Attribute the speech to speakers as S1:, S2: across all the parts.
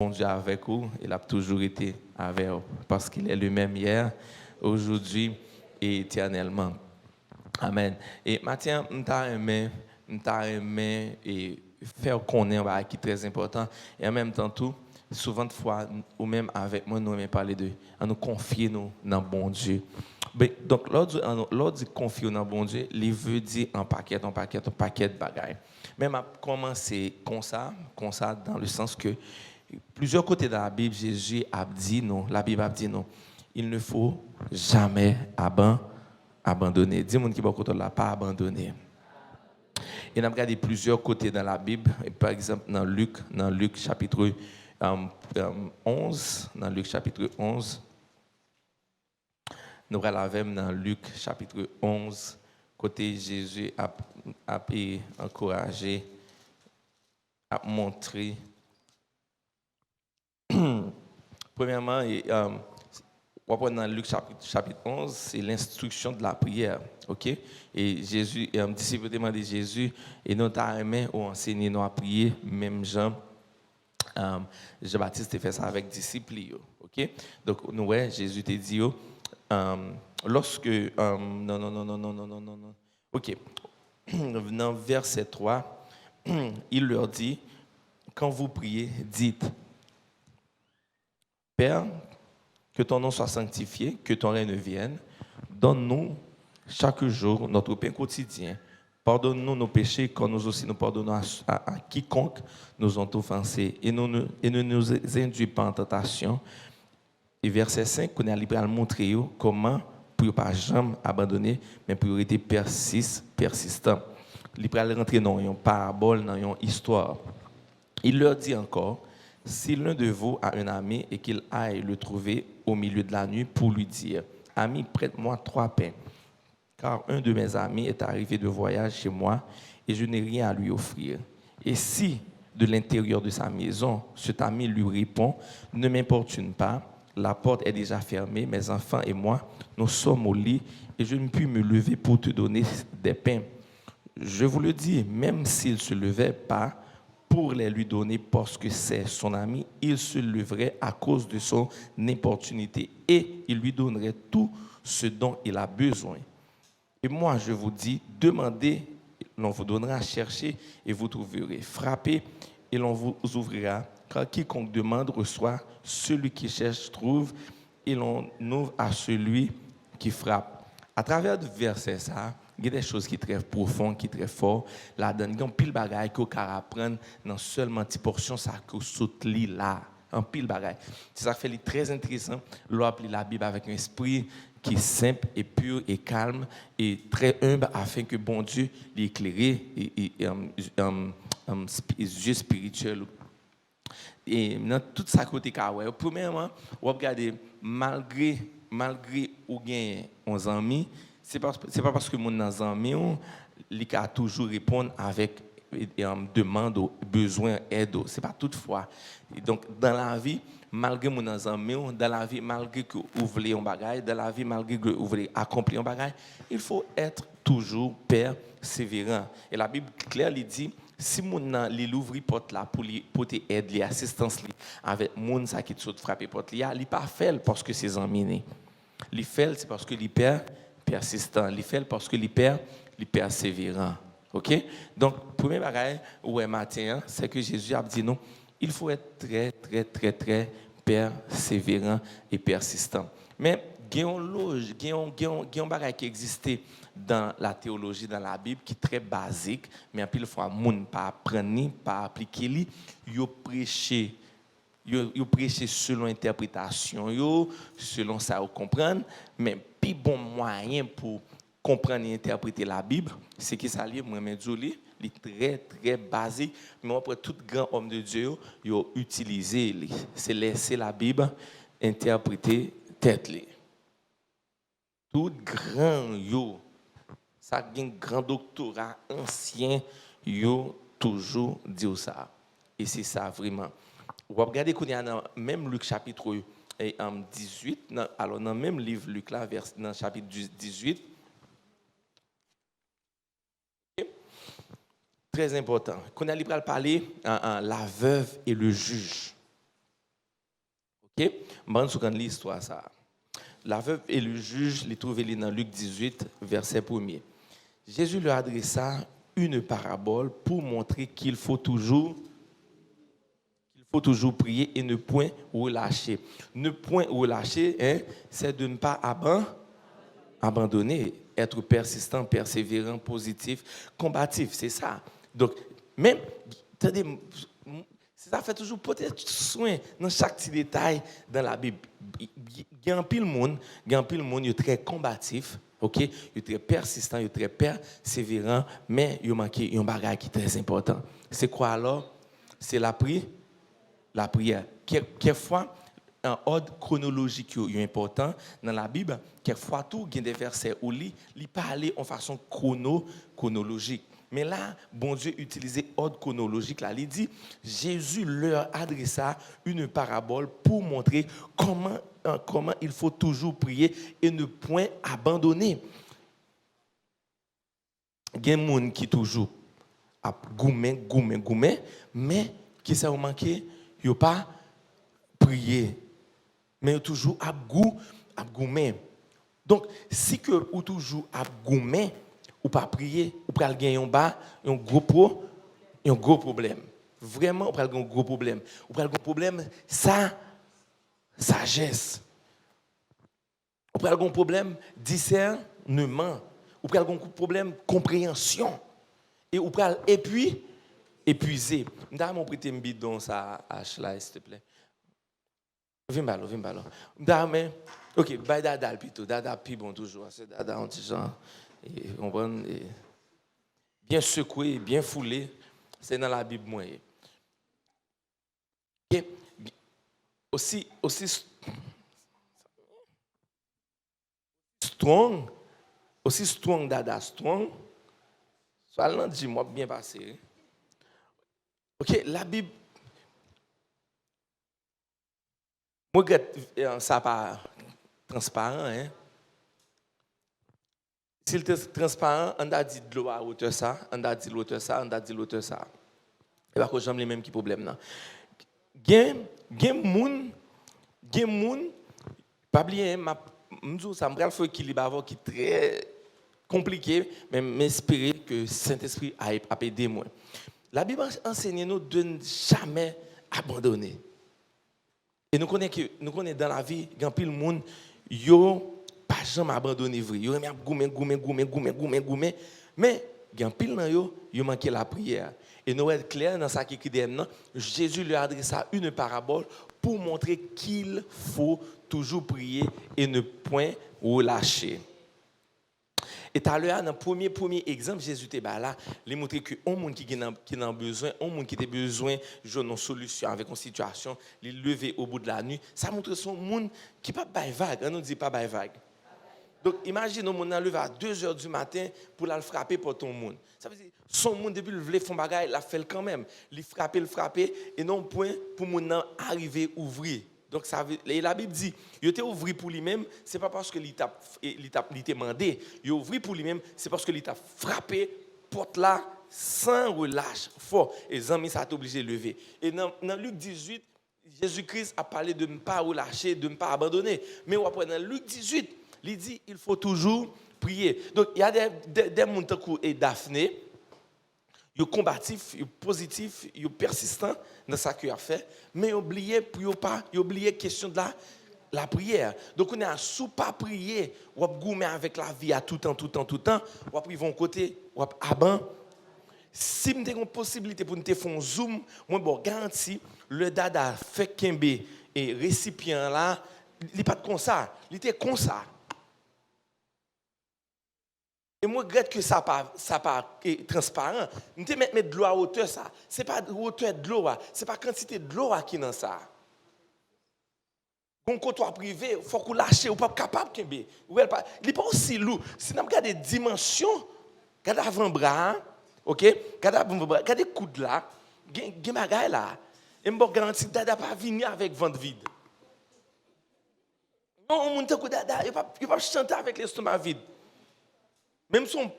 S1: Bon Dieu avec vous, il a toujours été avec vous, parce qu'il est le même hier, aujourd'hui et éternellement. Amen. Et Mathieu, je et faire connaître qui est très important. Et en même temps, tout, souvent de fois, ou même avec moi, nous aimons parler de, à nous confier nous dans bon Dieu. Mais, donc, lorsque confier dans bon Dieu, il veut dire un paquet de bagages. Même à commencer comme ça, dans le sens que plusieurs côtés de la Bible, Jésus a dit non, la Bible a dit non. Il ne faut jamais abandonner. Dis-moi qui va côté là, pas abandonner. Et on a regardé plusieurs côtés dans la Bible, et par exemple dans Luc chapitre 11, dans Luc chapitre 11, nous regardons dans Luc chapitre 11, côté Jésus a encouragé, a montré. Premièrement, dans Luc chapitre 11, c'est l'instruction de la prière. OK? Et Jésus, un disciple demandé Jésus, et nous t'avons enseigné nous à prier, même Jean-Baptiste a fait ça avec disciples. OK? Donc, nous, Jésus t'a dit, lorsque. Non. OK. Dans verset 3, il leur dit, quand vous priez, dites, Père, que ton nom soit sanctifié, que ton règne vienne. Donne-nous chaque jour notre pain quotidien. Pardonne-nous nos péchés, comme nous aussi nous pardonnons à quiconque nous ont offensés. Et ne nous induis pas en tentation. Et verset 5, on a libéralement montré comment, pour ne pas jamais abandonner, mais pour être persistant. Libéral rentrer dans une parabole, dans une histoire. Il leur dit encore, si l'un de vous a un ami et qu'il aille le trouver au milieu de la nuit pour lui dire, ami, prête-moi 3 pains, car un de mes amis est arrivé de voyage chez moi et je n'ai rien à lui offrir. Et si, de l'intérieur de sa maison, cet ami lui répond, ne m'importune pas, la porte est déjà fermée, mes enfants et moi, nous sommes au lit et je ne puis me lever pour te donner des pains. Je vous le dis, même s'il ne se levait pas, pour les lui donner parce que c'est son ami, il se leverait à cause de son importunité et il lui donnerait tout ce dont il a besoin. Et moi, je vous dis, demandez, l'on vous donnera, chercher et vous trouverez. Frappez et l'on vous ouvrira. Car quiconque demande reçoit, celui qui cherche trouve et l'on ouvre à celui qui frappe. À travers le verset, ça, il y a des choses qui sont très profondes, qui sont très fortes. Là-dedans, il y a un pile bagaille qu'on peut apprendre dans seulement une petite portion, ça que saute là. Un pile bagaille. C'est ça qui fait très intéressant. L'on applique la Bible avec un esprit qui est simple et pur et calme et très humble afin que bon Dieu l'éclaire et yeux spirituels. Et dans tout ça côté ouais. Premièrement, on regarde malgré ou gain 11 amis, c'est pas parce que mon ami il a toujours répondre avec demande ou besoin aide, c'est pas toutefois. Et donc dans la vie, malgré mon ami, dans la vie malgré que vous voulez un bagage, dans la vie malgré que vous voulez accomplir un bagage, il faut être toujours persévérant. Et la Bible claire lui dit si moun li l'ouvri porte là pour te aider li assistance li avec moun ça qui saute frapper porte li pas fait parce que c'est amis li fait c'est parce que li persistant li fait parce que li persévérant. OK? Donc premier bagage ouais matin c'est que Jésus a dit non, il faut être très persévérant et persistant. Mais il y a un bagage qui existait dans la théologie, dans la Bible, qui est très basique, mais en pile fois, les gens pas apprendre, pas appliquer, ils prêchent selon l'interprétation, selon ça, vous comprenez, mais le plus bon moyen pour comprendre et interpréter la Bible, c'est que ça lit, moi, il est très basique, mais après, tout grand homme de Dieu, il a utilisé, c'est laisser la Bible interpréter tête. Tout grand yo, ça a un grand doctorat ancien, yo toujours dit ça. Et c'est ça vraiment. Vous regardez qu'on y a dans même Luc chapitre 18, alors dans le même livre Luc là, dans le chapitre 18, très important. Qu'on a libre à parler la veuve et le juge. OK? Bon, sous l'histoire ça. La veuve et le juge, les trouvent dans Luc 18, verset 1er. Jésus leur adressa une parabole pour montrer qu'il faut toujours prier et ne point relâcher. Ne point relâcher, hein, c'est de ne pas abandonner, être persistant, persévérant, positif, combatif, c'est ça. Donc, même, attendez, ça fait toujours peut-être soin dans chaque petit détail dans la Bible. Il y a un pile monde, il est très combatif, OK? Il est très persistant, il est très persévérant, mais il manque un bagage qui est très important. C'est quoi alors? C'est la prière. Quelquefois, un ordre chronologique est important dans la Bible. Quelquefois, il y a des versets où il parle en façon chronologique. Mais là, bon Dieu utilisait ordre chronologique. Là, il dit, Jésus leur adressa une parabole pour montrer comment il faut toujours prier et ne point abandonner. Il y a des gens qui toujours à goumer, mais qui s'est manqué, ils n'ont pas prié, mais ils toujours à goumer. Donc, si que ou toujours à goumer, ou pas prier, ou pas gagner un gros problème. Vraiment, ou pas un gros problème. Ou pas un problème, sagesse. Ou pas un problème, discernement. Ou pas un problème, compréhension. Et ou pas épuisé. M'da mon prêter un bidon ça H là s'il te plaît. Viens ballon. M'da mais OK, bye dada plutôt. Dada puis bon toujours, c'est dada en petit genre et on prend bien secoué, bien foulé, c'est dans la Bible moi. Et aussi strong dada strong. Ça l'en dit moi bien passé. OK, la Bible moi ça pas transparent hein. S'il est transparent, on a dit de l'eau à hauteur ça, on a dit l'auteur ça, on a dit l'auteur ça. Et pas que j'aime les mêmes qui problème là. Gen moun pas oublier m'dou ça me pral faut équilibre qui très compliqué mais m'espérer que Saint-Esprit a aider moi. La Bible enseigne nous de ne jamais abandonner. Et nous connaissons dans la vie, il y a pile monde yo pas jamais abandonner vrai. Yo aime goumer. Mais il y a pile nan yo manqué la prière. Et nous être clair dans ça qui écrit derrière, Jésus lui adressa une parabole pour montrer qu'il faut toujours prier et ne point relâcher. Et tout à l'heure, dans le premier exemple, Jésus était là, il montrer que un monde qui a besoin, un monde qui a besoin de une solution avec une situation, il lever au bout de la nuit, ça montre son monde qui pas bail vague, on ne dit pas bail vague. Donc imagine un monde levé à 2h du matin pour le frapper pour ton monde. Ça veut dire son monde depuis le voulait font bagaille, il a fait quand même, il frapper et non point pour mon arriver ouvrir. Donc ça veut, et la Bible dit, il était ouvert pour lui-même, c'est pas parce que il t'a demandé, il ouvert pour lui-même, c'est parce que il t'a frappé porte là sans relâche fort et les amis ça t'a obligé de lever. Et dans Luc 18, Jésus-Christ a parlé de ne pas relâcher, de ne pas abandonner. Mais après dans Luc 18, il dit il faut toujours prier. Donc il y a des gens et Daphné, ils sont combatifs, ils sont positifs, ils sont persistants dans ce qu'ils ont fait, mais ils ont oublié la question de la prière. Donc on est à sous pas prier, ou à goumer avec la vie à tout temps, ou à priver un côté, ou à abandonner. Si vous avez une possibilité pour nous faire un zoom, moi bon garanti le dada fait kembe et récipient là, il n'est pas comme ça, il était comme ça. Et moi, je regrette que ça pas transparent. Nous te mettre de l'eau à hauteur ça. C'est pas hauteur de l'eau, c'est pas quantité de l'eau qui dans ça. Quand comptoir privé, il faut qu'on lâche ou pas capable de il n'est pas aussi lourd. Si nous regardons des dimensions, regardez avant-bras, OK? Regardez coude là, gen bagay là. Et me garantis dada pas venir avec ventre vide. Non, on monte que dada, il pas chanter avec l'estomac vide. Même son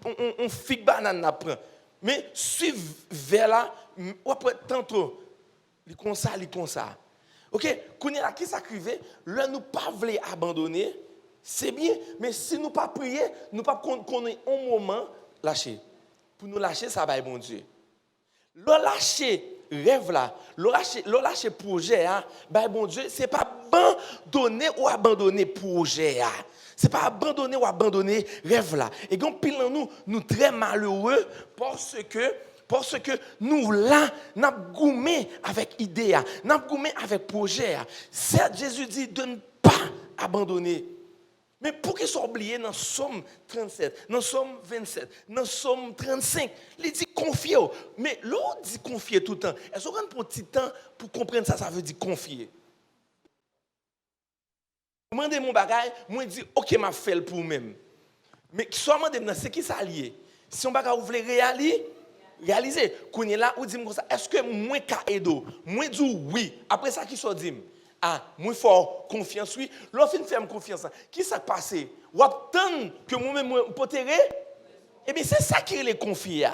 S1: on figue banane n'a prend. Mais suivre vers là, ou après tantôt, il comme ça. OK, qu'on est là qui s'acrivait, là nous pas voulons abandonner, c'est bien, mais si nous pas prier, nous pas connaître un moment lâcher. Pour nous lâcher ça va bon Dieu. Le lâcher rêve là, le lâcher projet hein, bon Dieu, c'est pas abandonner ou abandonner projet hein. C'est pas abandonner ou abandonner rêve là. Et donc pile dans nous très malheureux parce que nous là n'a goumé avec idée, n'a goumé avec projet. Certes Jésus dit de ne pas abandonner. Mais pour qu'ils soient oubliés dans Somme 37, dans Somme 27, dans Somme 35, il dit confier. Mais l'autre dit confier tout le temps. Est-ce qu'on prend un petit temps pour comprendre ça, ça veut dire confier? Moi, je mon bagage, moi, je dis, ok, je fais le pour moi-même. Mais soit je c'est qui ça lié? Si on bagage, vous voulez réaliser, quand on est là, on dit comme ça, est-ce que moi, je aide? Moi, je dis oui. Après ça, qui soit dit? Ah, moi, fort confiance, oui. L'offre fait confiance. Qui s'est passé? Ou attendre que moi-même, je peux t'aider? Eh bien, c'est ça qui est le confier.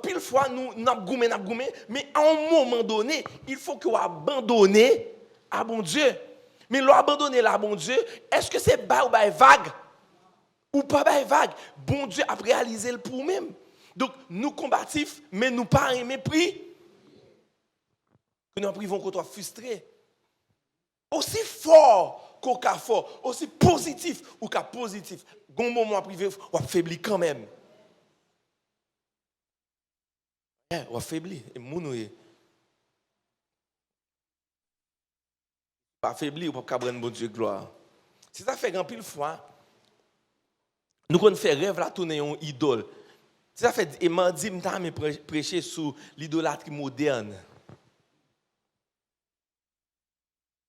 S1: Pile fois, nous avons goumé, mais à un moment donné, il faut que vous abandonnez à bon Dieu. Mais l'abandonner à bon Dieu, est-ce que c'est bas ou bas vague? Ou pas bas vague? Bon Dieu a réalisé le pour nous-mêmes. Donc, nous combatifs, mais nous pas aimer prix. Que nous privons qu'on soit frustrés. Aussi fort qu'au cas fort, aussi positif ou qu'à positif. Gon moment privé, on affaiblit quand même. On affaiblit. Et nous, pas affaibli ou pas prendre bon Dieu gloire. Si ça fait grand pile fois, nous qu'on fait rêve là tourner en idole. Si ça fait et m'a dit m'ta me prêcher sur l'idolâtrie moderne.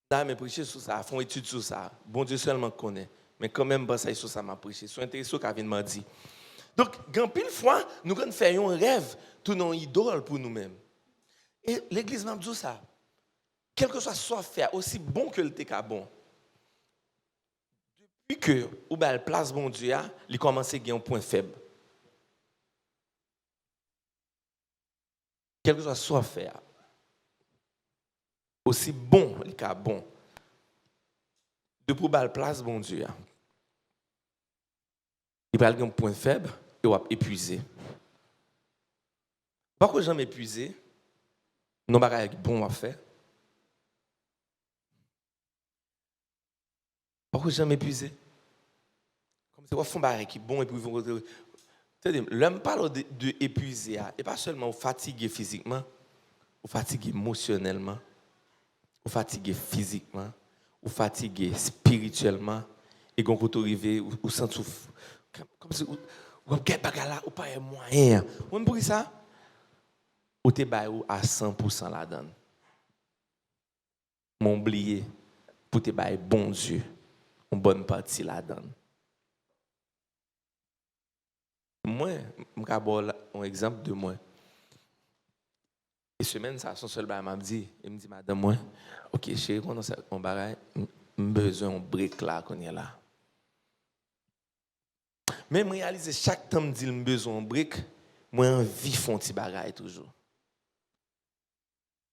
S1: Là me prêcher sur ça, font étude sur ça. Bon Dieu seulement connaît, mais quand même ça sur ça m'a prêché. Sont intéressés qu'a vient m'a dit. Donc grand pile fois, nous qu'on fait un rêve tourner en idole pour nous-mêmes. Et l'église m'a dit ça. Quel que soit ce faire, aussi bon que le TK bon. Depuis que ou ben place bon Dieu a, il commence à gagner un point faible. Quel que soit ce faire, aussi bon le cas bon. Depuis que place bon Dieu a, il va gagner un point faible et va épuisé. Pourquoi jamais épuisé? Non pas bon à faire. Pourquoi jamais épuisé? Comme c'est quoi font barrer qui bon et puis l'homme parle de épuisé et pas seulement fatigué physiquement, ou fatigué émotionnellement, ou fatigué physiquement, ou fatigué spirituellement et quand vous arrivez ou sentez comme si vous avez là ou pas moyen. Vous pour ça ou te bail à 100% la donne. M'oublier pour te bail bon Dieu. Une bonne partie la donne. Moi, je vais un exemple de moi. Et semaine, ça, son seul bail m'a dit, il me dit, madame, moi, ok, chérie, on bagage, j'ai besoin d'un break là, qu'on est là. Même réaliser chaque temps, me dit, j'ai besoin d'un break, moi, envie de faire un petit bagage toujours.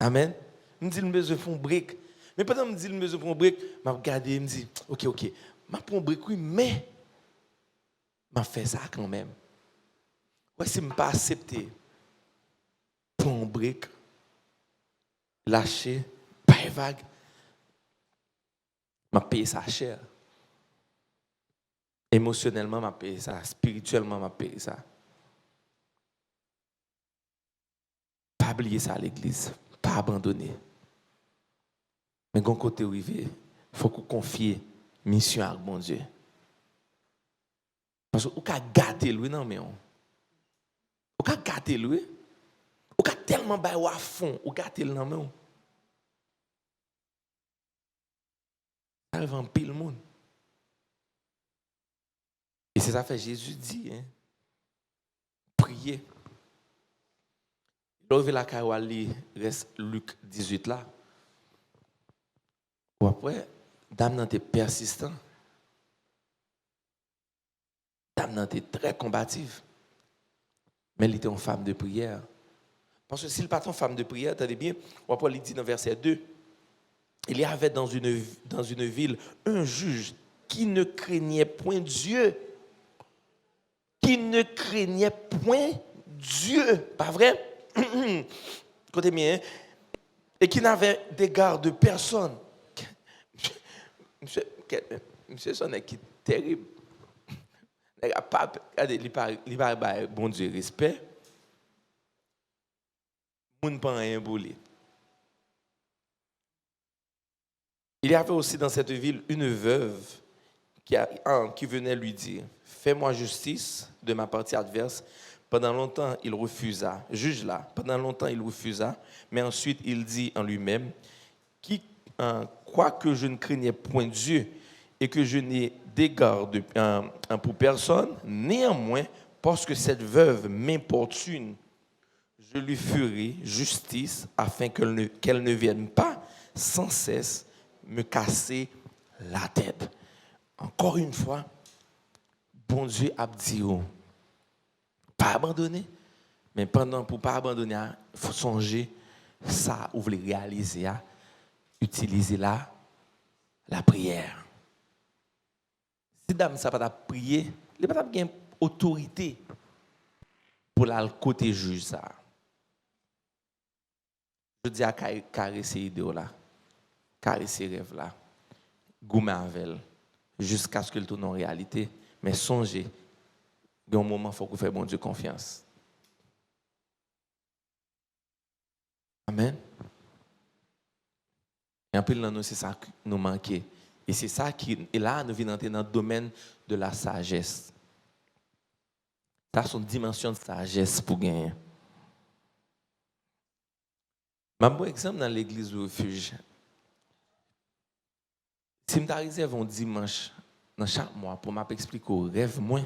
S1: Amen. Je me dis, j'ai besoin d'un break. Mais pendant que je me dis, j'ai besoin d'un break, je regarde et me dit, ok, je prends un break, oui, mais je fais ça quand même. Ouais, si je ne pas accepter, prendre un break, lâcher, pas vague, je paye ça cher. Émotionnellement, je paye ça. Spirituellement, je paye ça. Pas oublier ça à l'église. Pas abandonner. Mais quand côté arrivé, il faut qu'on confie mission à mon Dieu. Parce que vous pouvez gâter lui, non, mais vous pouvez gâter lui. Vous pouvez tellement bailler à fond, vous gâter le non, mais ça arrive en pile monde. Et c'est ça que Jésus dit, hein? Priez. L'ouvrez la carole, reste Luc 18 là. Ou après, dame n'était persistant. Dame n'était très combative. Mais elle était une femme de prière. Parce que s'il n'est pas une femme de prière, attendez bien, ou après il dit dans verset 2, Il y avait dans une ville un juge qui ne craignait point Dieu. Qui ne craignait point Dieu. Pas vrai? Écoutez bien. Et qui n'avait d'égard de personne. Monsieur, monsieur son est qui terrible. Il n'a pas, regardez, bon Dieu, respect. Moun pas rien boulé. Il y avait aussi dans cette ville une veuve qui venait lui dire, fais-moi justice de ma partie adverse. Pendant longtemps, il refusa. Juge-la. Pendant longtemps, il refusa. Mais ensuite, il dit en lui-même, quoique je ne craignais point Dieu et que je n'ai d'égard pour personne, néanmoins, parce que cette veuve m'importune, je lui ferai justice afin qu'elle ne vienne pas sans cesse me casser la tête. Encore une fois, bon Dieu a dit, pas abandonner, mais pour ne pas abandonner, il faut songer ça, vous voulez réaliser, utiliser la prière. Si dame ça pas prier, il pas de autorité pour la côté juge ça. Je dis à caresser idée là, caresser rêve là, goumer avec jusqu'à ce que le tourne en réalité, mais songez, il y a un moment il faut que vous fassiez bon Dieu confiance. Amen. Et en plus, nous, c'est ça qui nous manquait. Et c'est ça qui, et là, nous venons entrer dans le domaine de la sagesse. Ça, c'est une dimension de sagesse pour gagner. Un bon exemple dans l'église du refuge. Si je réserve un dimanche dans chaque mois pour m'expliquer au rêve, moi,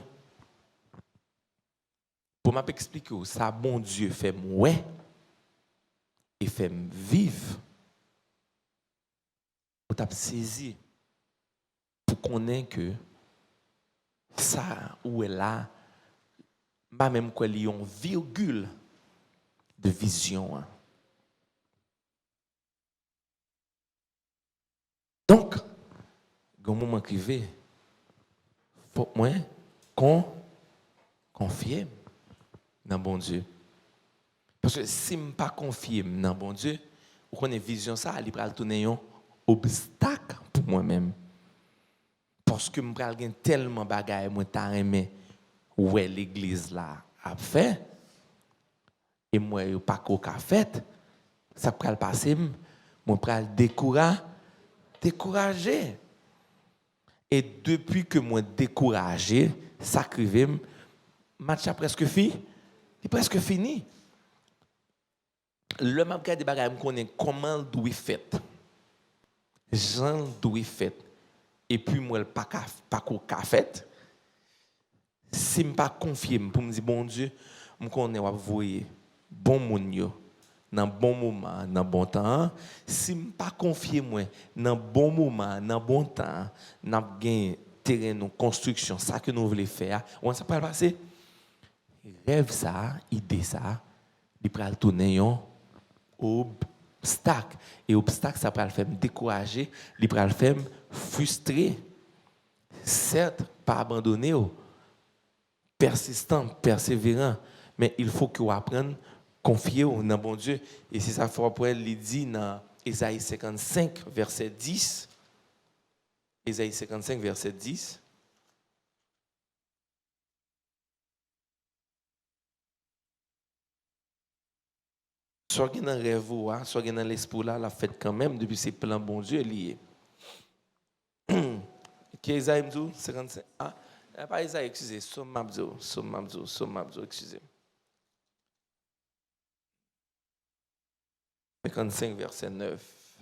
S1: pour m'expliquer ça, bon Dieu fait moi et fait vivre, pour t'as saisi, pour connaître que ça où est là, pas même quoi, il y a une virgule de vision. Donc, quand moment arrivé, faut moi confier dans bon Dieu. Parce que si je ne pas confier dans bon Dieu, vous connaissez vision ça, il va tourner un obstacle pour moi-même. Parce que je vais tellement de bagages, moi t'as aimé ouais l'église là a fait et moi yo pas qu'au fait, ça va passer, moi vais décourager. Et depuis que moi découragé, ça crive, match a presque fini. Il est presque fini. Le m'a regardé bagaille me connaît comment doit fait. Jean doit fait. Et puis moi pas qu'au fait. Si me pas confier pour me dire bon Dieu, me connaît va voyer bon moun yo dans bon moment, dans bon temps. Si me pas confier moi dans bon moment, dans bon temps, n'a gain terrain de construction, ça que nous voulons faire, on ça pas passer. Rêve ça, idée ça, il va tourner un obstacle. Et obstacle, ça va le faire me décourager, il va le faire me frustrer. Certes, pas abandonner, persistant, persévérant, mais il faut que vous appreniez à confier dans bon Dieu. Et c'est ça pour elle, il dit dans Ésaïe 55, verset 10. Ésaïe 55, verset 10. Soit dans le rêve, soit dans l'esprit là, la fête quand même, depuis ses plans bon Dieu lié. Qui est Ésaïe 55? Ah, pas Ésaïe, excusez, Somme Mabzo, excusez. 55, verset 9.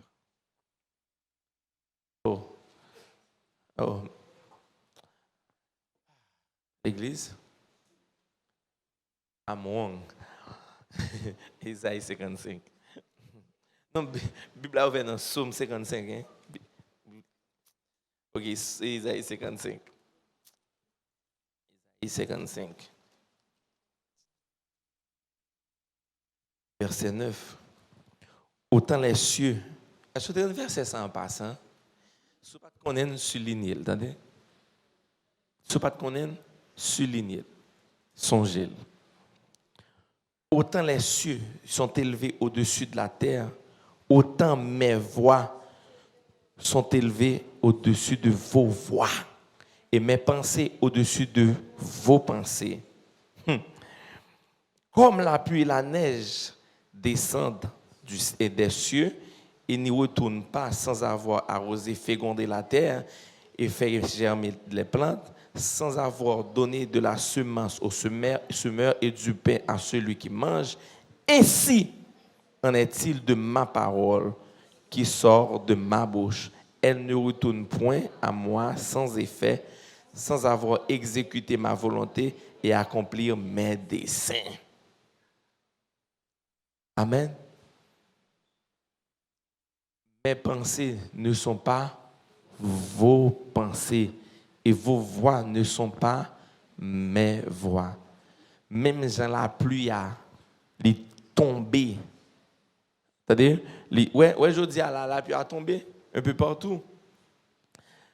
S1: Oh. Église? Amon. Isaïe 55. Non, Bible a ouvert dans Somme 55. Hein? Ok, c'est Isaïe 55. Isaïe 55. Verset 9. Autant les cieux. Je vais verset ça en passant. Si vous ne connaissez pas, soulignez, entendez? Si vous ne connaissez pas, soulignez. Songez. Autant les cieux sont élevés au-dessus de la terre, autant mes voix sont élevées au-dessus de vos voix et mes pensées au-dessus de vos pensées. Comme la pluie et la neige descendent des cieux et n'y retournent pas sans avoir arrosé, fécondé la terre et fait germer les plantes, sans avoir donné de la semence au semeur et du pain à celui qui mange, ainsi en est-il de ma parole qui sort de ma bouche. Elle ne retourne point à moi sans effet, sans avoir exécuté ma volonté et accomplir mes desseins. Amen. Mes pensées ne sont pas vos pensées et vos voix ne sont pas mes voix. Même quand la pluie a tombé, c'est-à-dire, je dis la pluie a tombé un peu partout.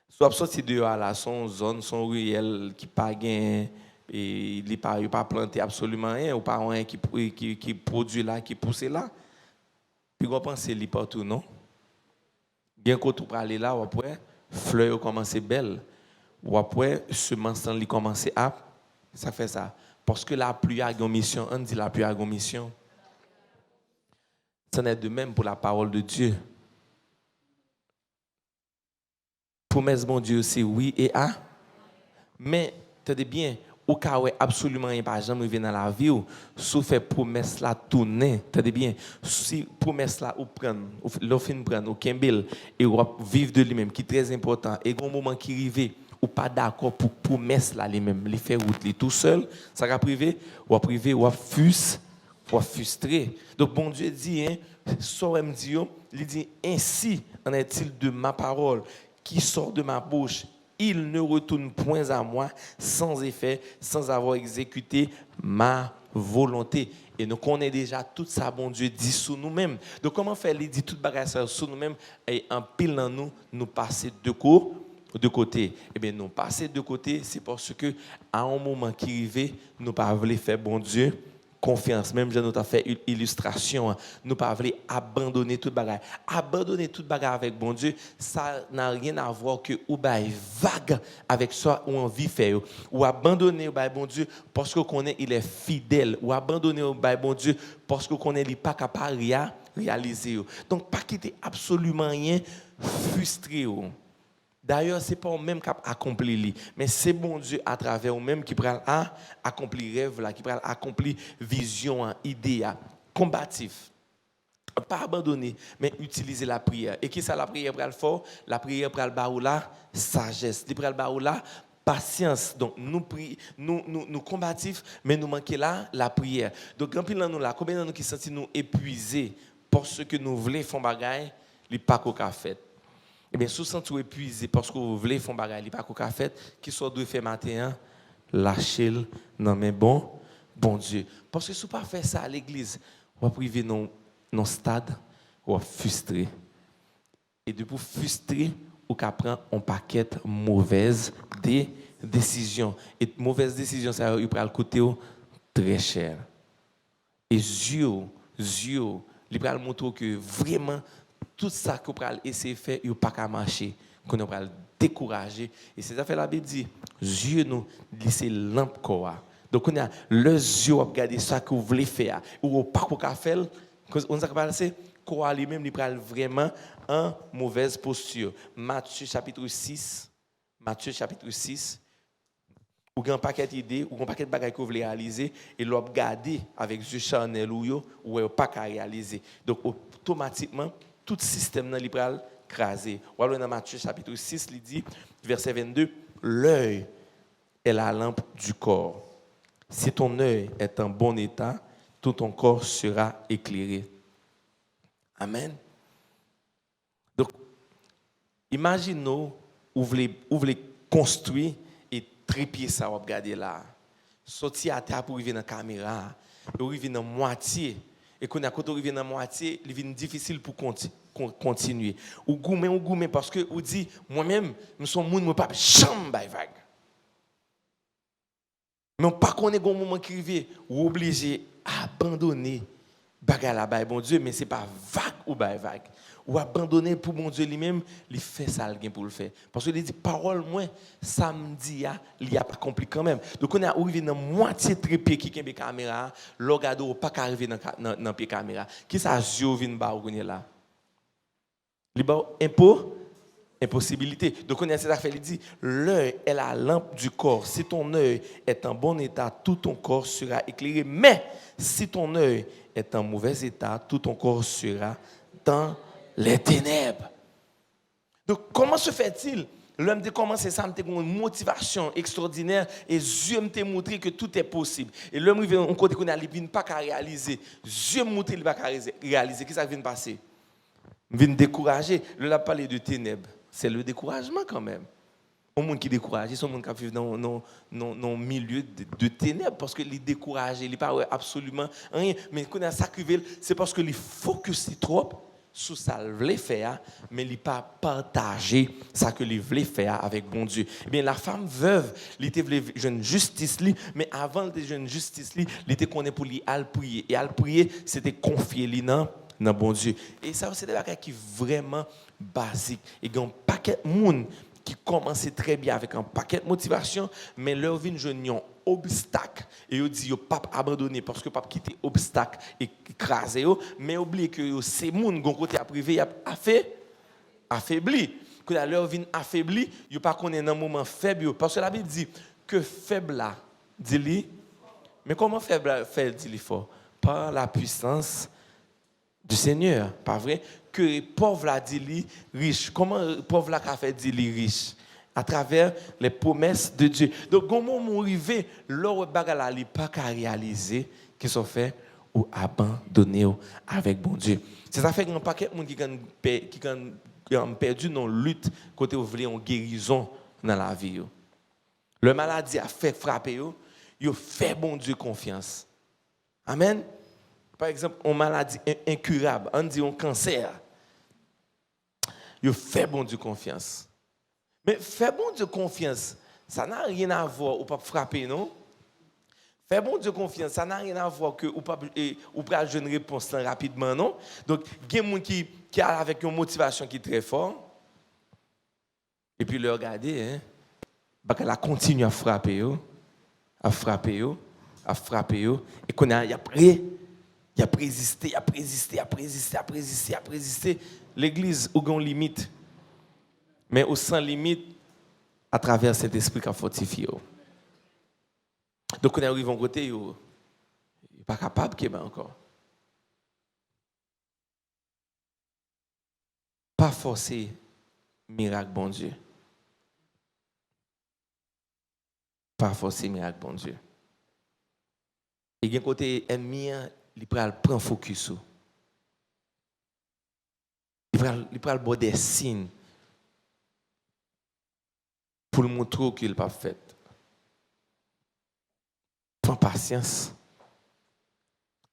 S1: Soit sorti dehors là, son zone, son ruelle qui pas gain et il pas planté absolument rien ou pas rien qui produit là, qui pousse là. Puis on pense li partout non. Bien quand tu aller là, après fleurs commencent belles. Ou après semence li commence à ça fait ça parce que la pluie a une mission, on dit la pluie a une mission. Ça n'est de même pour la parole de Dieu. Promesse bon Dieu c'est oui et ah. Mais tenez bien, au cas où absolument rien pas jamais vient dans la vie ou sous fait promesse la tourner, tenez bien, si promesse là ou prendre, ou fin prendre ou kembel et ou vivre de lui-même qui est très important et un moment qui arrive ou pas d'accord pour promesse là lui-même, lui faire route lui tout seul, ça va privé ou frustré. Donc bon Dieu dit hein, so me dit il dit ainsi en est-il de ma parole qui sort de ma bouche. Il ne retourne point à moi sans effet, sans avoir exécuté ma volonté. Et nous connaissons déjà tout ça, bon Dieu dit sur nous-mêmes. Donc comment faire, il dit tout bagage sur nous-mêmes et en pile dans nous, nous passer de côté. Eh bien, nous passer de côté, c'est parce que à un moment qui arrive, nous ne pouvons pas faire bon Dieu confiance. Même je nous ai fait une illustration. Nous pas voulu abandonner toute bagarre. Abandonner toute bagarre avec bon Dieu, ça n'a rien à voir que ou bail vague avec ça ou envie faire. Ou abandonner au bail bon Dieu parce que connaît il est fidèle. Ou abandonner au bail bon Dieu parce que connaît il pas capable de réaliser. Donc pas quitter absolument rien frustré. D'ailleurs, ce n'est pas même qui accompli, mais c'est bon Dieu à travers nous-mêmes qui prend à accomplir rêve, qui prend à accomplir vision, idée, combatif. Pas abandonner, mais utiliser la prière. Et qui ça la prière pour le fort? La prière pour le baoula, sagesse. La prière pour le patience. Donc nous combatifs, mais nous manquons là la prière. Donc quand nous là, combien de nous qui sentent nous épuisés parce que nous voulons faire bagaille, les pas qu'au fait. Eh bien, si vous sentez épuisé parce que vous voulez faire des choses, pas qu'on a fait, qui soit de faire matin, lâchez-le dans mes bon Dieu. Parce que si vous ne faites pas ça à l'église, vous va priver dans un stade, vous va frustrer. Et depuis frustrer, vous prendre un paquet de mauvaises décisions. Et mauvaises décisions, ça va coûter très cher. Et Dieu, il va montrer que vraiment, tout ça que vous allez essayer de faire, il n'y a pas qu'à marcher. Qu'on va le décourager. Et c'est ça que la Bible dit. Dieu nous laisse lampe quoi. Donc on a les yeux à regarder ça que vous voulez faire ou pas qu'à faire. On s'est parlé quoi lui-même il prend vraiment en mauvaise posture. Matthieu chapitre 6. Ou un paquet d'idées, ou un paquet de bagages que vous voulez réaliser, et l'on regarder avec yeux charnel ou pas qu'à réaliser. Donc automatiquement tout système dans l'ibral crasé. Ou alors dans Matthieu chapitre 6, il dit, verset 22, l'œil est la lampe du corps. Si ton œil est en bon état, tout ton corps sera éclairé. Amen. Donc, imaginez-nous, vous voulez construire et trépied ça, vous regardez là. Sortir à terre pour arriver dans la caméra, pour arriver dans la moitié. Et quand on arrive dans la moitié, il est difficile pour continuer. continuer. Ou gourmet parce que ou dit moi-même, nous sommes moun moi pas jamais vague. Mais on pas connaît un moment qui arrive ou obligé à abandonner bagarre la bail bon Dieu mais c'est pas vague ou bail vague ou abandonner pour bon Dieu lui-même il fait ça pour le faire parce que il dit parole moi samedi il y a pas accompli quand même donc on est arrivé dans moitié trépied qui kembe caméra logado pas arriver dans pied caméra qui ça yeux vinn ba ou là li ba impossibilité. Donc, on a cette affaire, il dit, l'œil est la lampe du corps. Si ton œil est en bon état, tout ton corps sera éclairé. Mais si ton œil est en mauvais état, tout ton corps sera dans les ténèbres. Donc, comment se fait-il? L'homme a commencé ça, il a une motivation extraordinaire et Dieu m'a montré que tout est possible. Et l'homme arrive en côté qu'on a pas qu'à réaliser. Dieu m'a montré qu'il va réaliser. Qu'est-ce qui vient de passer? Il vient décourager. Il a parlé de ténèbres. C'est le découragement quand même. Un monde qui est découragé, c'est un monde qui vit dans un milieu de ténèbres parce qu'il est découragé, il n'est pas absolument rien. Mais quand il a sacrifié, c'est parce qu'il focus trop sur ça qu'il voulait faire, mais il n'a pas partagé ça qu'il voulait faire avec bon Dieu. Eh bien, la femme veuve, elle était jeune justice, mais avant de jeune justice, elle était connue pour lui aller prier. Et aller prier, c'était confier lui dans bon Dieu. Et ça, c'est des choses qui sont vraiment basiques. Et il y a un paquet de monde qui commençait très bien avec un paquet de motivation, mais leur vie jeune un obstacle. Et ils disent, pas abandonner parce que pas quitter obstacle et écraser, mais oublier que ces gens qui ont côté privé affaibli. Que leur vie affaibli, ils pas connaître un moment faible parce que la Bible dit que faible là, dit-il. Mais comment faible fait dit-il fort? Par la puissance du Seigneur, pas vrai? Que pauvre la dit riche. Comment pauvre la a fait dit riche? À travers les promesses de Dieu. Donc, comment on arrive, leur bagala li pas qu'à réaliser qu'ils sont faits ou abandonnés avec bon Dieu. C'est ça fait qu'il y a un paquet de monde qui ont perdu dans la lutte côté où voulez une guérison dans la vie. Le maladie a fait frapper yo fait bon Dieu confiance. Amen. Par exemple, une maladie incurable, on dit un cancer. Yo fait bon Dieu confiance. Mais fait bon Dieu confiance, ça n'a rien à voir ou pas frapper non. Fait bon Dieu confiance, ça n'a rien à voir que ou pas une réponse rapidement non. Donc il y a des gens qui a avec une motivation qui est très forte. Et puis le regarder hein, bah qu'elle continue à frapper et qu'on a après il a résisté. L'église a une limite. Mais au sans limite, à travers cet esprit qui a fortifié. Donc, on arrive en côté, il n'est pas capable qu'il y ait encore. Pas forcer miracle, bon Dieu. Pas forcer miracle, bon Dieu. Et il y a un côté ennemi, il prend focus. Il prend le des signes pour le montrer qu'il n'a pas fait. Prends patience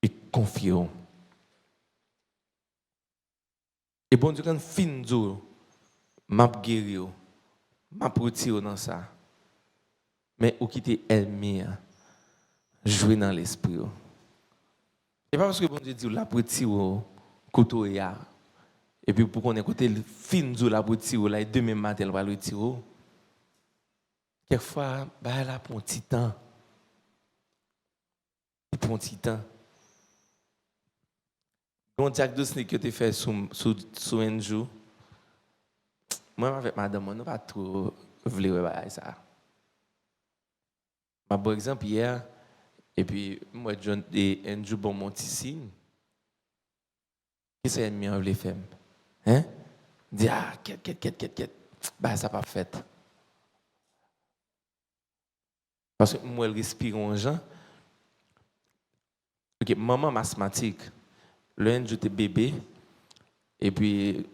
S1: et confions. Et bon Dieu, quand fin d'eau, m'a guéri, m'a retiré dans ça. Mais ou quitter ennemi, jouer dans l'esprit. Et pas parce que bon Dieu dit la retiré couteau et puis pour qu'on ait côté fin d'eau la retiré là et demain matin elle va le retirer. Quelquefois, bah là pour un petit temps. Pour un petit temps. Bon diagnostic que tu fais sur un jour. Moi avec madame, on n'a pas trop voulu ça. Par exemple hier et puis moi John et un jour bon mon petit signe. Qu'est-ce que ennemi on voulait faire? Hein? Dit quête. Bah ça pas fait. Parce que moi, elle respire en gens. Ok, maman asthmatique, l'un j'étais bébé, et puis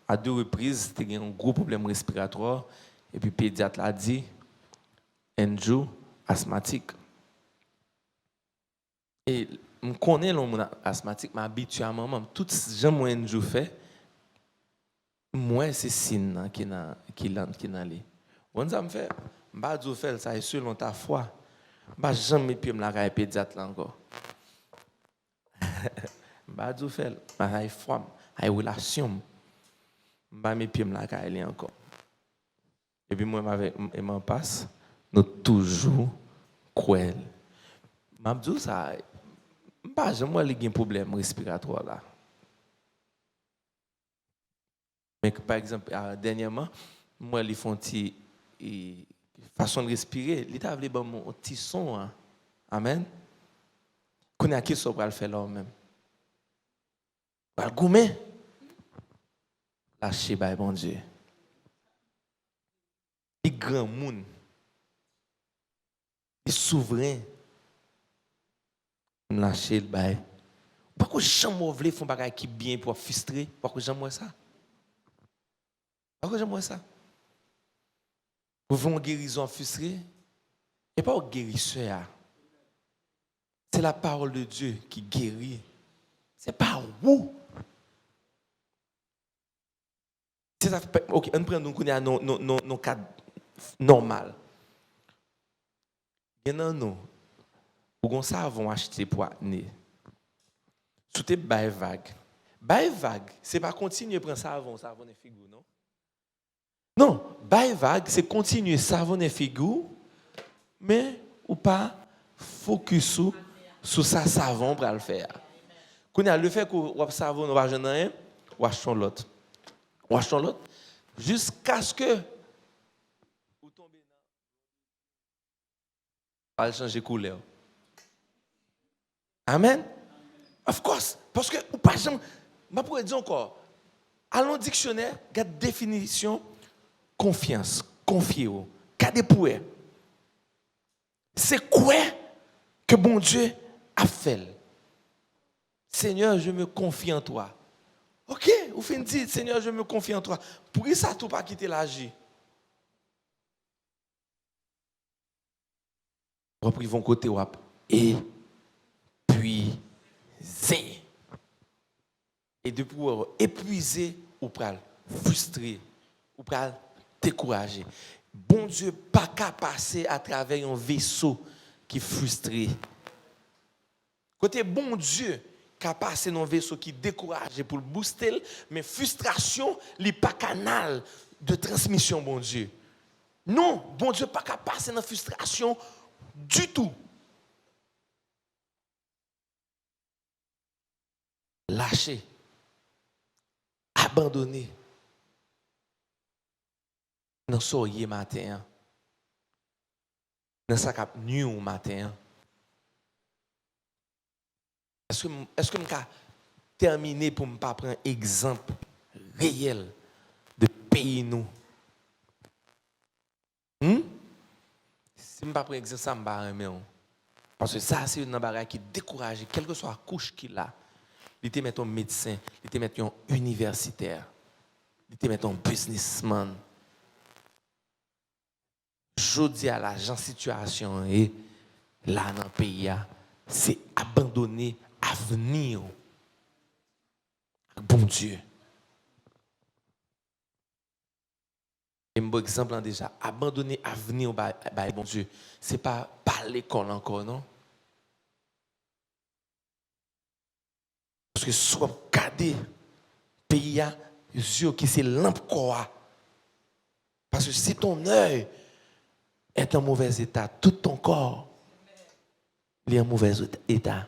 S1: à 2 reprises, c'était un gros problème respiratoire, et puis le pédiatre l'a dit, Andrew asthmatique. Et je connais l'homme asthmatique, je m'habitue à maman. Tout ce que Andrew fait, moi c'est signe qui n'a li. On ça me fait m'pa dou faire ça selon ta foi. M'pa jamais pied me la caille pédiatre là encore. M'pa dou faire ma foi, ay relation. M'pa mes pieds me la caille encore. Et puis moi avec et m'en passe nous toujours cruel. M'abdou ça m'pa jamais li gen problème respiratoire là. Mais par exemple, dernièrement, moi, ils font une façon de respirer. Ils t'a bon mon petit son. Hein. Amen. Qu'on a qui soit pour le faire là même. Pour le goumer. Lâcher by bon Dieu. Les grands monde. Les souverains. Lâcher le bail. Pourquoi jamais voulez font bagay qui bien pour frustrer? Pourquoi jamais ça? Pourquoi j'aime ça? Vous voulez une guérison frustrée? Et pas une guérisseur. C'est la parole de Dieu qui guérit. C'est pas vous. Ok, on prend nos cas normal. Il y en a nous. Vous savez acheter pour acné. Sous tes bail vague. Bail vague, c'est pas continuer à prendre savon et figure, non? Non, bail vague, c'est continuer savon et figure, mais ou pas focus sur sa savon pour le faire. Quand le fait que vous savon ou pas rien, ou achetons l'autre. Ou achetons l'autre jusqu'à ce que vous tombez dans va changer couleur. Amen. Of course, parce que ou pas jamais, je pourrais dire encore, allons au dictionnaire, regarde définition confiance, confier, gardez pour eux. C'est quoi que bon Dieu a fait? Seigneur, je me confie en toi. Ok, vous finissez dire, Seigneur, je me confie en toi. Pourquoi ça tout pas quitter l'agir? Repris vos côté wap et puis et depuis épuisé ou pral frustré ou pral découragé. Bon Dieu pas qu'à passer à travers un vaisseau qui est frustré. Côté bon Dieu qu'à passer dans un vaisseau qui est découragé pour le booster, mais frustration n'est pas canal de transmission bon Dieu. Non, bon Dieu pas qu'à passer dans frustration du tout. Lâcher, abandonner. Dans ce matin, dans sa cap nuit au matin. Est-ce que je peux terminer pour ne pas prendre exemple réel de pays nous? Si je ne pas prendre exemple, ça me va remettre. Parce que ça, c'est une barrière qui décourage, quelle que soit la couche qu'il a. Il te met un médecin, il te met un universitaire, il te met un businessman. Je dis à l'agent situation et là dans le pays, c'est abandonner l'avenir. Bon Dieu. Et un bon exemple déjà, abandonner l'avenir bon Dieu. Ce n'est pas l'école encore, non? Parce que soit regarder pays, yeux qui c'est lampe quoi. Parce que si ton œil est en mauvais état, tout ton corps est en mauvais état.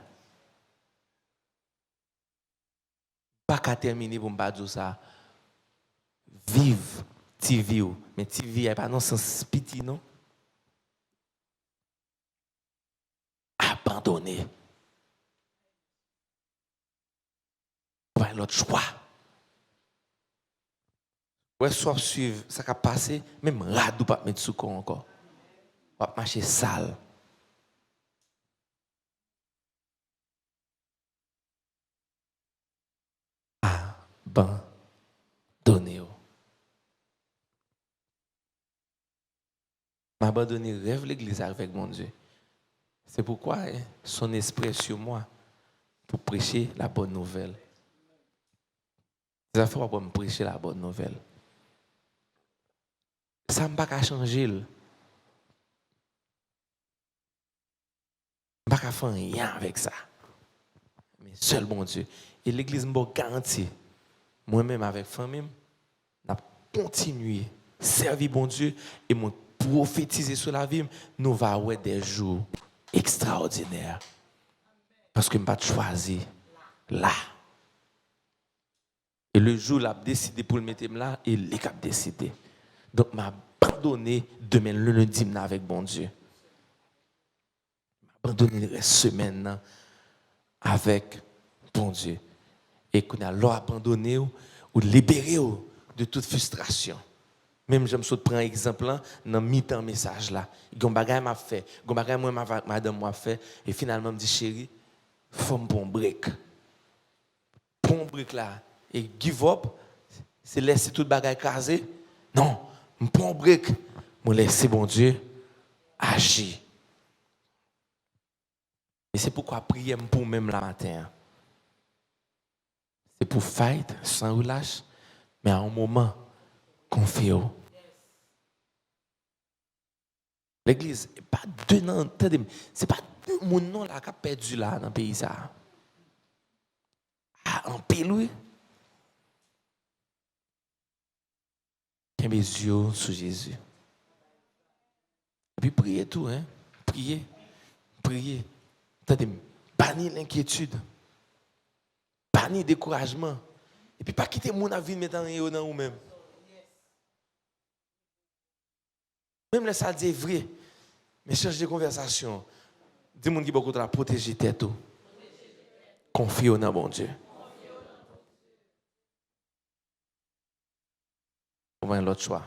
S1: Pas qu'à terminer pour me dire ça. Vive, TV, mais TV n'est pas dans le sens petit, non? Abandonner. Pas l'autre choix. Ouais, soit suivre, ça va passer, même radou pas mettre sous corps encore. Pas marcher sale. Abandonner. M'abandonner rêve l'église avec mon Dieu. C'est pourquoi son esprit est sur moi pour prêcher la bonne nouvelle. Ça fait pour me prêcher la bonne nouvelle. Ça ne va pas changer. Je ne vais pas faire rien avec ça. Mais seul bon Dieu. Et l'Église m'a garanti, moi-même avec famille, n'a continué à servir bon Dieu et m'a prophétisé sur la vie. Nous allons avoir des jours extraordinaires. Parce que je n'ai pas choisi là. Et le jour où il a décidé pour le mettre là, il a décidé. Donc, je m'ai abandonné demain le lundi avec bon Dieu. Je m'ai abandonné la semaine avec bon Dieu. Et qu'on a abandonné ou libéré de toute frustration. Même je me suis pris un exemple là, dans mi-temps message là. Gon bagay m'a fait, gon bagay moi madame m'a fait et finalement me dit chérie, faut me prendre break. Prendre break là et give up, c'est laisser toute bagay casé. Non, me prendre break, me laisser bon Dieu agir. Et c'est pourquoi prier pour même la matin. C'est pour fight sans relâche, mais à un moment confié. L'église, pas deux noms, c'est pas deux mon nom là qui a perdu là dans le pays ça. Ah, en pile, oui. Mes yeux sur Jésus. Et puis priez tout, hein. Priez. Priez. Attendez, bannir l'inquiétude. Bannir le découragement. Et puis pas quitter mon avis mettant en dans vous-même. Même là, ça dit vrai. Mais change de conversation. Dis-moi qui beaucoup de la protéger tête. Confie au bon Dieu. On va l'autre choix.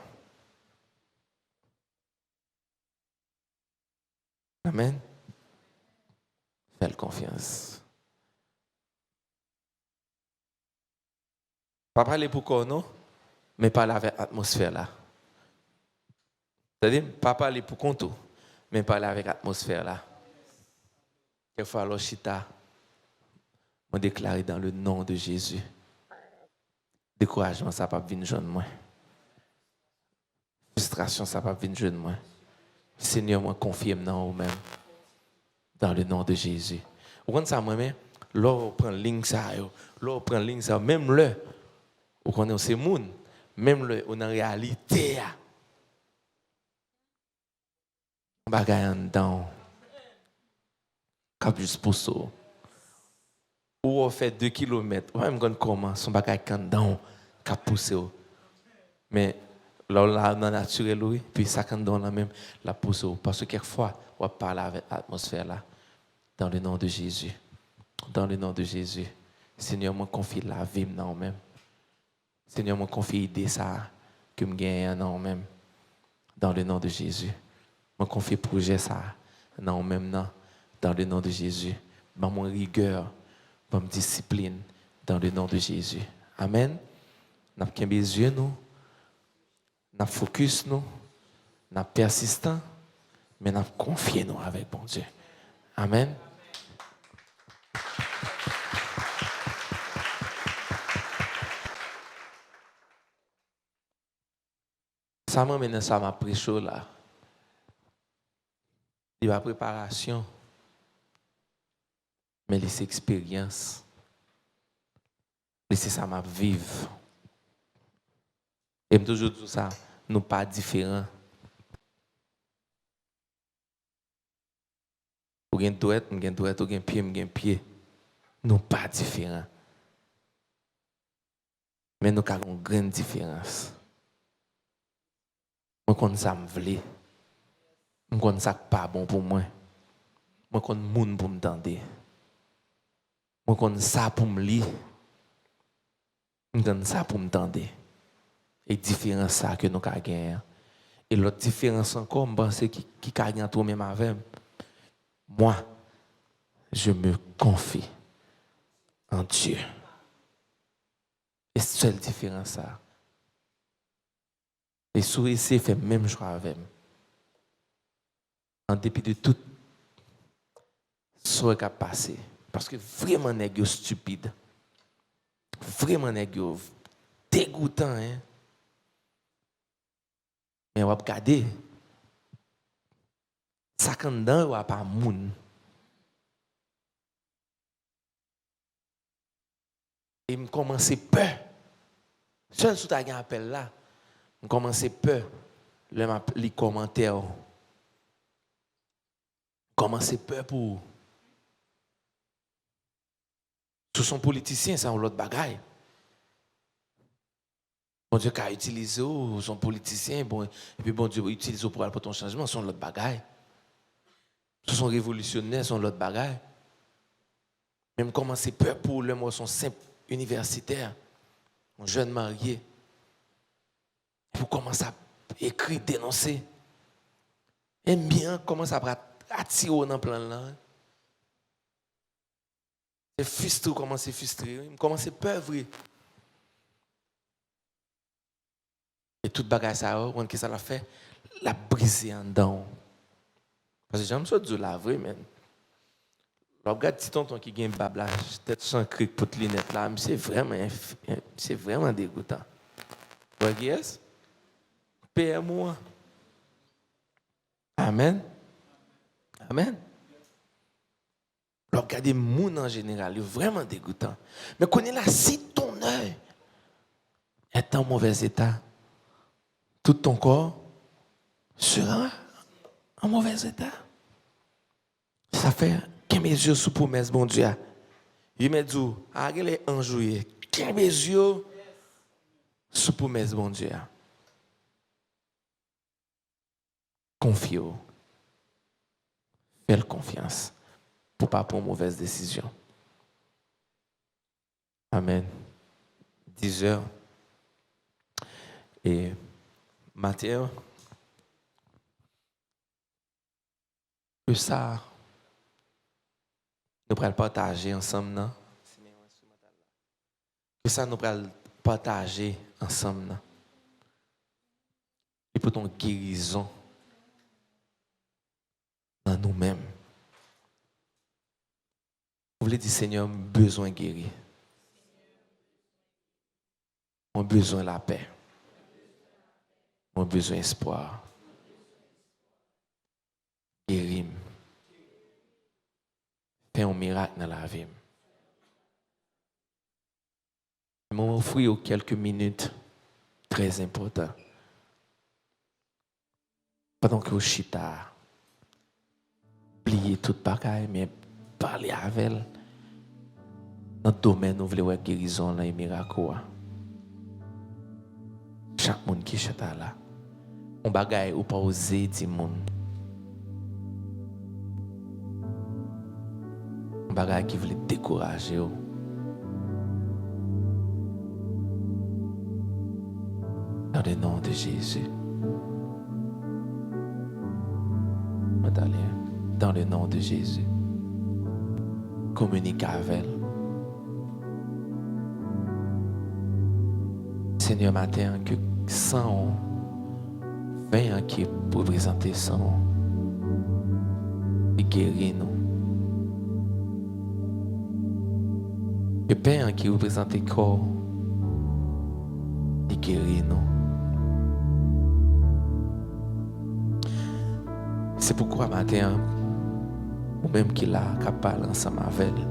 S1: Amen. Fais confiance. Pas parler pour quoi, non? Mais parler avec l'atmosphère là. C'est-à-dire, pas parler pour compte, mais parler avec l'atmosphère là. Quelquefois, alors, Chita, on déclare dans le nom de Jésus. Découragement, ça ne va pas venir jeune moi. Frustration, ça ne va pas venir jeune moi. Seigneur, moi, confirme dans vous-même. Dans le nom de Jésus. Vous comprenez ça, moi-même? Là, on prend ligne ça, là, on prend ligne ça. Même là, vous connaissez ces monde. Même là, on est en réalité. On va gagner dedans. Cap juste pour ça. Ou on fait 2 kilomètres. On va même comment son bagage dedans. Cap pousser. Mais là, dans la nature, oui, puis ça quand dans la même, la pousse. Parce que quelquefois, on parle avec l'atmosphère là. Dans le nom de Jésus. Dans le nom de Jésus. Seigneur, moi confie la vie dans même. Seigneur, moi confie l'idée ça que me gagne dans même. Dans le nom de Jésus. Moi confie le projet ça dans même non. Dans le nom de Jésus. Dans mon rigueur, dans ma discipline. Dans le nom de Jésus. Amen. Nous avons les yeux, nous. Nous focus, nous. Nous persistant. Mais nous confié nous avec bon Dieu. Amen. Ça m'amène ça m'a pris chaud là. Il y a la préparation, mais les expériences. C'est ça m'a vivre. Et toujours tout ça, nous pas différents. Ou gen douette, ou gen pied. Nous pas différents. Mais nous avons une grande différence. Moi, quand ça me vle, moi, quand ça pas bon pour moi. Moi, quand moun pour me tendre. Moi, quand ça pour me lire. Moi, quand ça pour me tendre. Et différence ça que nous avons gagné. Et l'autre différence encore, je pense qui gagne tout même avec moi, je me confie en Dieu. Et c'est seule différence ça. Et souris fait même choix avec moi. En dépit de tout ce qui a passé. Parce que vraiment, n'est-ce stupide. Vraiment, n'est-ce dégoûtant, hein. Mais on va regarder. Ça quand dedans, on va pas moun. Et me commence peur. Seul sous ta appel là, me commence peur. Les commentaires. Commence peur pour. Ce sont politiciens, ça ou l'autre bagaille. Bon Dieu qu'a utilisé, son politicien, bon, et puis bon Dieu utilise pour ton changement, sont l'autre bagaille. Ce sont révolutionnaires, sont l'autre bagaille. Même commencer peur pour le moi, son simple universitaire, un jeune marié. Pour commencer à écrire, dénoncer. Et bien, commence à attirer dans le plan là. C'est frustré, commence à frustrer, commence à peur vrai. Et toute bagaille ça, on qu'est-ce que ça l'a fait? La briser en dedans. Parce que j'aime ça de la vraie, mais. Regarde petit tonton qui gagne bablage, tête sans cric pour les lunettes là, c'est vraiment dégoûtant. Vous voyez? Père moi. Amen. Amen. Regardez le monde en général, c'est vraiment dégoûtant. Mais connais là, si ton œil est en mauvais état, tout ton corps sera en mauvais état. Ça fait que mes yeux sous promesse, bon Dieu. Il m'a dit, allez en jouer. Que mes yeux sous promesse, bon Dieu. Confie-vous. Fais confiance pour ne pas prendre mauvaise décision. Amen. 10 heures. Et Matthieu, que ça, nous pourrons partager ensemble, non? Que ça, nous pourrons partager ensemble, non? Et pour ton guérison dans nous-mêmes. Vous voulez dire, Seigneur, besoin de guérir. On a besoin de la paix. On a besoin d'espoir. Guéris-moi. Fais un miracle dans la vie. Je vais m'offrir quelques minutes très importantes. Pendant que vous chita, oubliez toute bagaille, mais parlez avec elle. Dans le domaine, nous voulons guérison et miracle. Chaque monde qui chita là, on bagaille ou pas oser dire monde. On bagaille qui voulait décourager. Dans le nom de Jésus. Dans le nom de Jésus. Communique avec elle. Seigneur, matin, que 100 ans, 20 ans qui pour présenter 100 ans, et guérir nous. Que Père qui représente le corps, et guérir nous. C'est pourquoi matin, ou même qu'il a capable ensemble avec elle,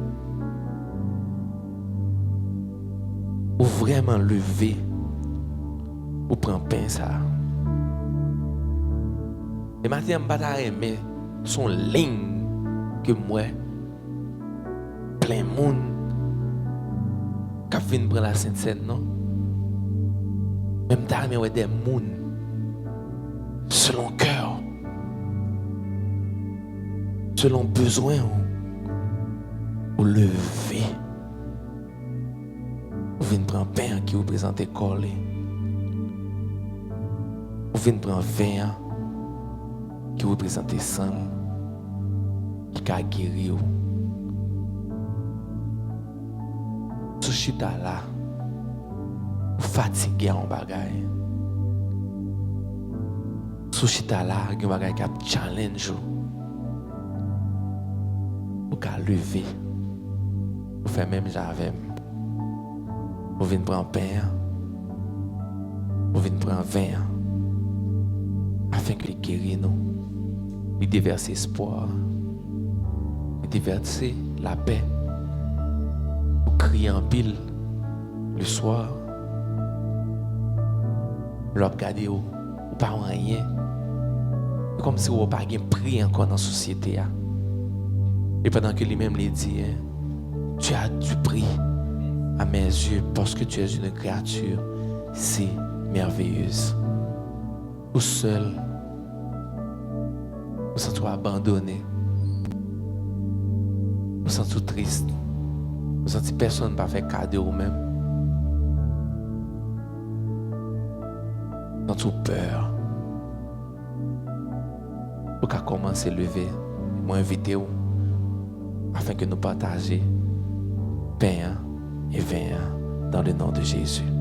S1: ou vraiment lever, ou prendre pain ça. Et matin, je ne vais pas aimer son ligne que moi, plein monde, qui vient prendre la Sainte-Seine, non? Même d'armer des gens, selon cœur. Selon besoin, ou lever. Vous venez prendre pain qui vous présente l'école. Vous venez prendre vin qui vous présente sang, qui a guéri. Sous chita là, fatigué en bagaille. Sous chita là, il y a un bagaille qui a challenge. Vous pouvez lever. Vous faites même j'avais. Vous venez prendre pain. On vient prendre 20 ans afin que les guérit nous, les déverser espoir, les déverser la paix, pour crier en pile le soir, leur regarder ou pas rien, comme si on n'avait pas pris encore dans la société. Et pendant que lui-même les dit, tu as du prix à mes yeux parce que tu es une créature si merveilleuse. Ou seul, ou sans toi abandonné, ou sans tout triste, ou sans personne ne va faire cadeau ou même, sans tout peur. Ou qu'à commencer à lever, moi inviter vous afin que nous partagions pain et vin dans le nom de Jésus.